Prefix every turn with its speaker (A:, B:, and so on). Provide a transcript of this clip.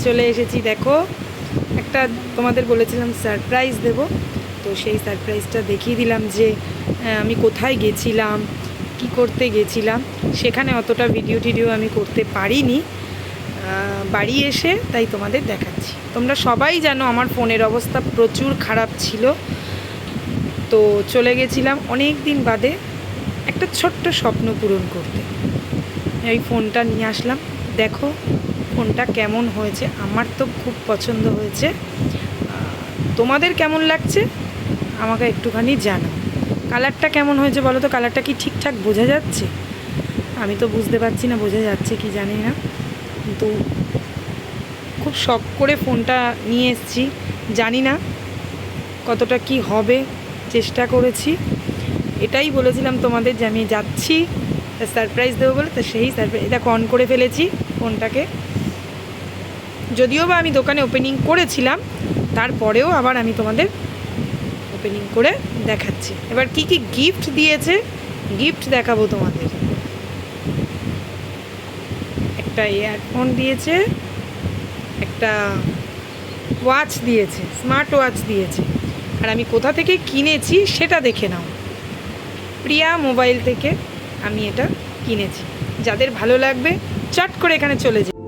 A: চলে এসেছি। দেখো, একটা তোমাদের বলেছিলাম সারপ্রাইজ দেব, তো সেই সারপ্রাইজটা দেখিয়ে দিলাম যে আমি কোথায় গেছিলাম, কি করতে গেছিলাম। সেখানে অতটা ভিডিও আমি করতে পারিনি, বাড়ি এসে তাই তোমাদের দেখাচ্ছি। তোমরা সবাই জানো আমার ফোনের অবস্থা প্রচুর খারাপ ছিল, তো চলে গেছিলাম অনেক দিন বাদে একটা ছোট্ট স্বপ্ন পূরণ করতে। এই ফোনটা নিয়ে আসলাম। দেখো ফোনটা কেমন হয়েছে, আমার তো খুব পছন্দ হয়েছে। তোমাদের কেমন লাগছে আমাকে একটুখানি জানাও। কালারটা কেমন হয়েছে বলো তো? কালারটা কি ঠিকঠাক বোঝা যাচ্ছে? আমি তো বুঝতে পারছি না বোঝা যাচ্ছে কি জানি না, কিন্তু খুব শখ করে ফোনটা নিয়ে এসেছি। জানি না কতটা কি হবে, চেষ্টা করেছি। এটাই বলেছিলাম তোমাদের যে আমি যাচ্ছি সারপ্রাইজ দেবো বলে, তো সেই সারপ্রাইজ এটা অন করে ফেলেছি ফোনটাকে। যদিও বা আমি দোকানে ওপেনিং করেছিলাম, তারপরেও আবার আমি তোমাদের ওপেনিং করে দেখাচ্ছি। এবার কি কি গিফট দিয়েছে, গিফট দেখাবো তোমাদের। একটা ইয়ারফোন দিয়েছে, একটা ওয়াচ দিয়েছে, স্মার্ট ওয়াচ দিয়েছে। আর আমি কোথা থেকে কিনেছি সেটা দেখে নাও। প্রিয়া মোবাইল থেকে আমি এটা কিনেছি। যাদের ভালো লাগবে চট করে এখানে চলে যাবে।